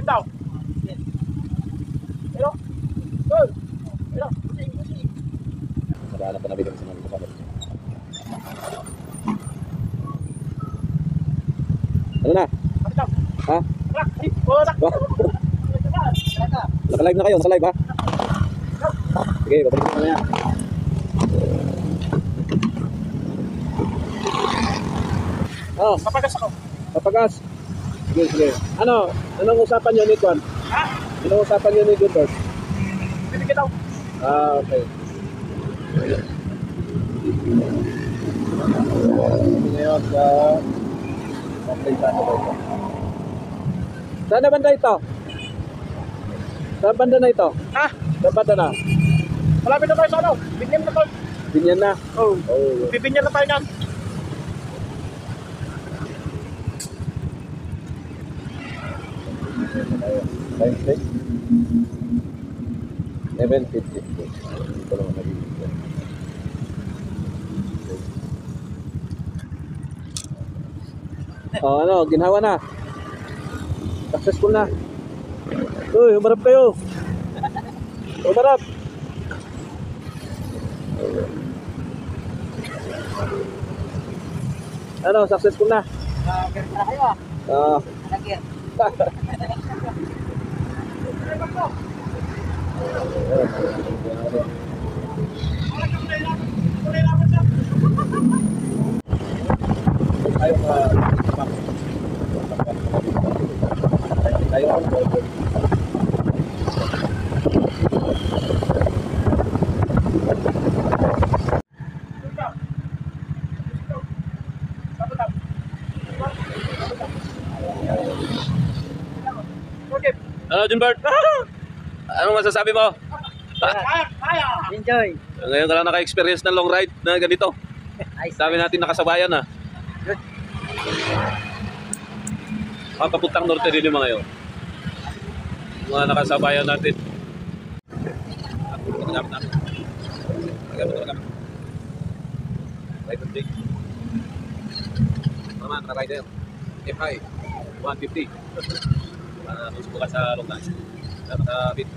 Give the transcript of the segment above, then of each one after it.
daw. Hello? Good. Hello? Naghahanap pa na bigyan sa mga kasama. Ano na? Ha? Naka-live na kayo, naka-live ha? Sige, babalik ko na yan. Oh, Papagas ako. papagas. Sige, sige. Anong usapan nyo ni Kwan? Ha? Anong usapan nyo ni Gilbert? Bibigyan daw. Ah, okay. Ngayon sa saan na banda ito? Saan banda na ito? Ha? Saan banda na? Malapit na tayo sa ano? Binyan na tayo. Binyan na? Oo. Oh. Bibinyan na tayo yan. Time check. 11:50. Ito lang nagiging. Oh, ano, ginhawa na. Successful na. Uy, umarap kayo. Umarap. Ano, successful na. Ganito na kayo ah. Ah. Nagir. Ano, Junbert? Anong masasabi mo? Enjoy. Ngayon ka lang naka-experience ng long ride na ganito. Dami natin nakasabayan na. Good. Papuntang norte din yung mga yun. Mga nakasabayan natin. Rider dig. Mama, naka-rider. F-high. 150. Susubukan sa long ride. Nakabit.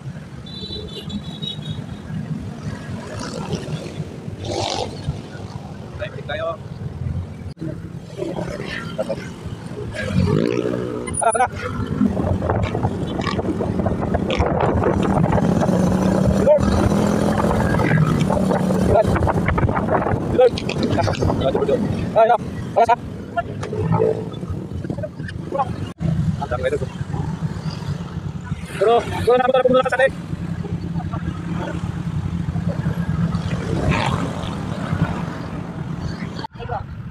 Time check tayo. Tara. Ay, no. Para sa. Pero, doon na ako muna sa atin.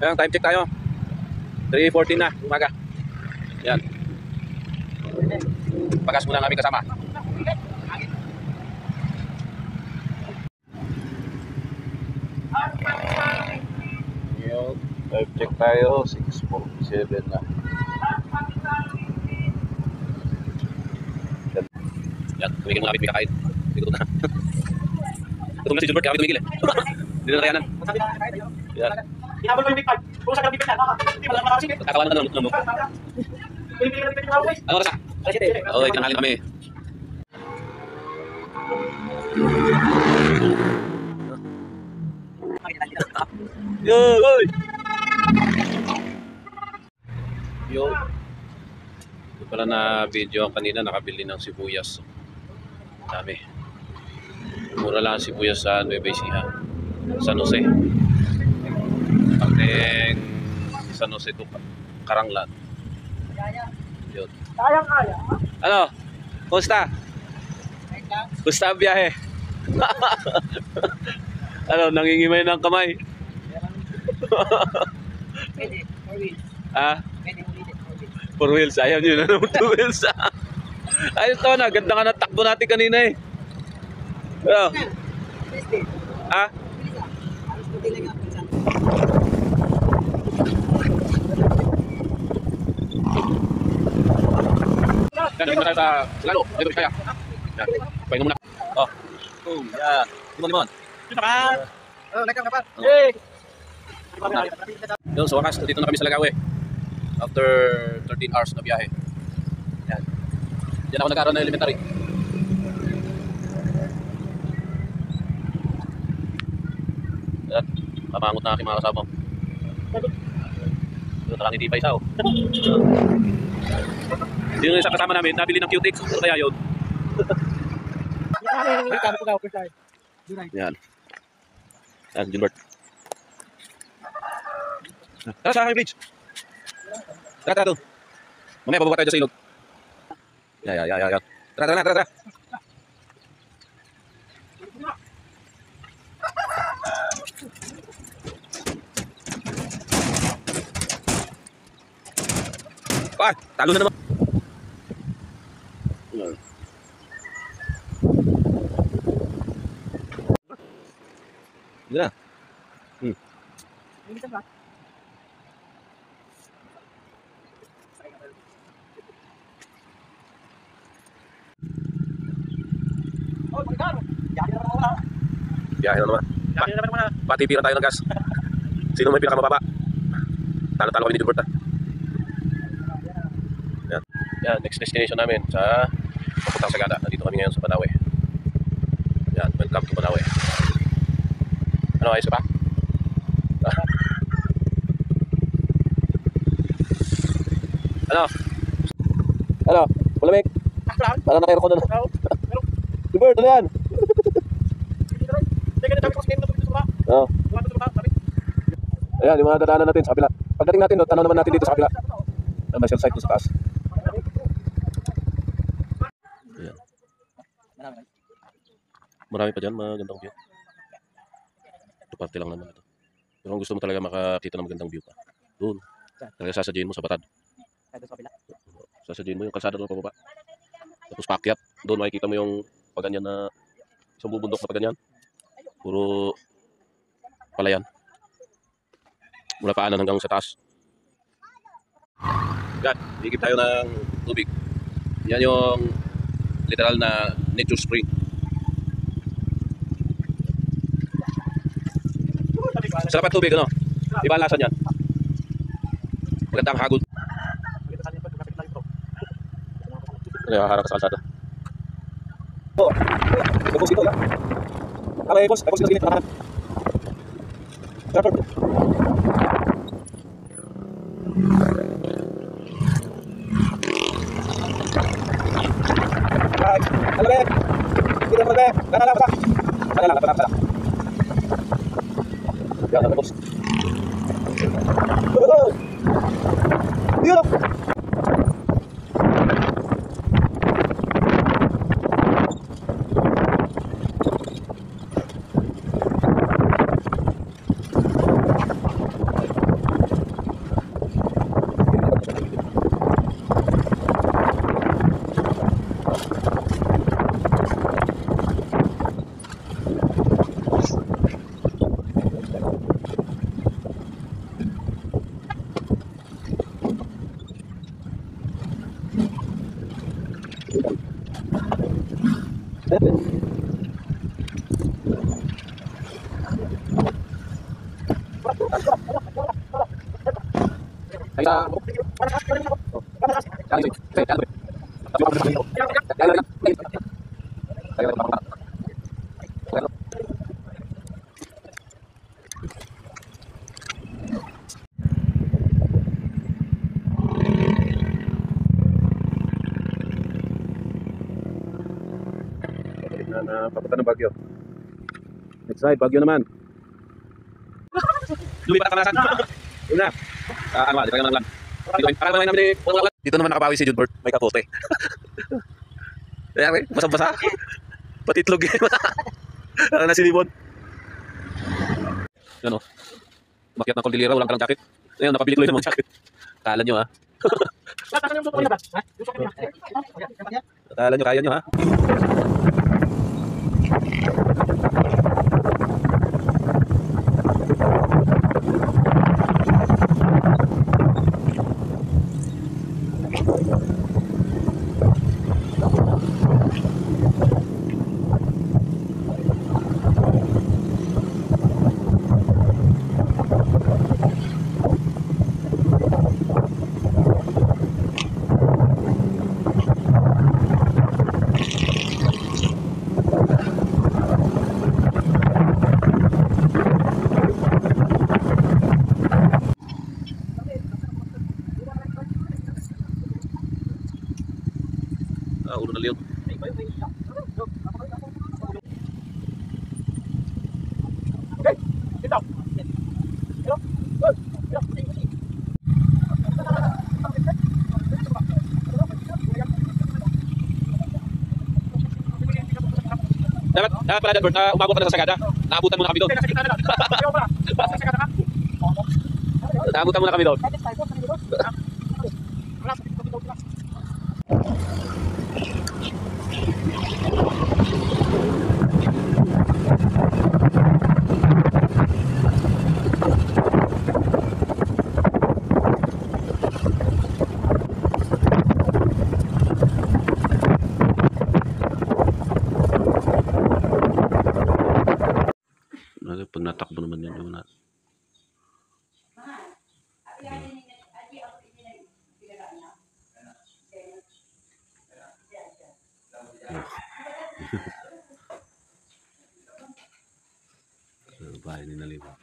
Ayan, time check tayo. 3:14 na, umaga. Yan. Pagas muna ang aming kasama. Yung time check tayo, 6:47 na. Yan, tumigil muna kami kakain. Gutom na. Gutom na si Gilbert, kami tumigil eh. Hindi na nakayanan. Yan. Hinabol ko yung big five. Kung saan ka bibigyan, hindi mo lang makasingit. Tatawanan ka na mo. Bibigyan na bibigyan ako eh. Ano oras na? Oo, itanghali kami. Yo, oy! Yo. Ito pala na video ang kanina, nakabili ng sibuyas. Dami. Mura lang ang sibuyas sa Nueva Ecija. San Jose. Pagting San Jose to Karanglan. Yun. Kayang-kaya. Ano? Kumusta? Kumusta ang biyahe? Ano, nangingimay ng kamay? Pwede. 4 wheels. Ah? Pwede ulitin. 4 wheels. 4 wheels, ayaw nyo na naman 2 wheels. Ayos to na, ganda nga ng takbo natin kanina eh. Ano? Ah? Yan, muna tayo sa lalo. Dito kaya. Yan, pahinga muna. Oh. Boom, yan. Limon. Dito ka. Oh, nagkakapat. Oh. Hey! Yun, sa wakas, dito na kami sa Lagawe. After 13 hours na biyahe. Yan. Diyan ako nag-aaral ng elementary. At mamangot na aking mga kasama. Ito, nakangiti pa isa, oh. Yung isang kasama namin, nabili ng Q-Tex. Ano kaya yun? Yan. Yan, Junbert. Tara sa aking bridge. Tara doon. Mamaya bababa tayo dyan sa ilog. Yan. Tara. Ah, talo na naman. Yan. Hindi na. Biyahe na naman. Patipiran tayo ng gas. Sino may pinakamababa? Talo-talo kami ni Gilbert. Yan, next destination namin sa papuntang Sagada. Nandito kami ngayon sa Banawe. Yan, welcome to Banawe. Ano, ayos ba? Ano? Malamig? Parang naka-aircon na. Gilbert, ano yan? Oo. Ayan, yung mga dadaanan natin sa kabila. Pagdating natin, tanaw naman natin dito sa kabila. May shell site doon sa taas. Ayan. Marami pa dyan, magandang view. Ito parte lang naman ito. Pero kung gusto mo talaga makakita ng magandang view pa, doon. Talaga sasadyain mo sa Batad. Sasadyain mo yung kalsada doon pababa. Tapos paakyat. Doon makikita mo yung paganyan na isang bubundok na paganyan. Puro palayan. Mula paanan hanggang sa taas. Yan, higip tayo ng tubig. Yan yung literal na nature spring. Sarap ang tubig, ano? Iba ang lasa niyan. Magandang hagod. Kaya harap sa kalsada. Tapos ito lang. Okay, boss. Tapos ito sa gilid. Trapper. Right. Alabek. Kita alabek. Lala. Yan, tapos. Yun. Papunta ng Baguio. Next side, Baguio naman. Lumipat ka kalasan. Yun na. Ano ba? Dito tayo ng land. Dito naman nakabawi si Junbert. May kapote. Ayan, basang-basa. Pati itlog yan. Nasinibon. Yan o. Umakyat ng Cordillera, walang kalang jacket. Ayun, napabili ko lang ng jacket. Kala nyo ha. Kala nyo, kaya nyo ha. pala dyan, Bert, umabot ka na sa Sagada. Naabutan muna kami doon. Nasa gitna na lang. Ayaw pala. Nasa gitna ka. Naabutan muna kami doon. Wala, sa gitna ka. Pag natakbo naman yun yung natin. Bahay ni Naliwa.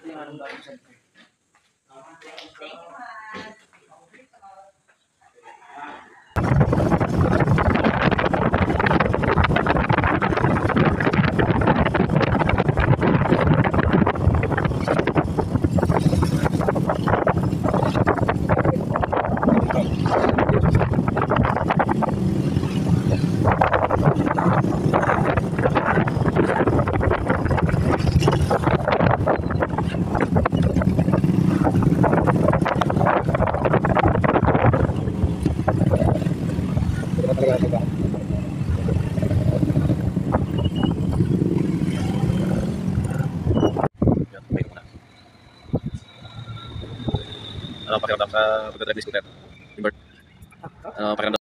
Ano pakiramdam sa pagdadrive ni scooter? Bert? Ano pakiramdam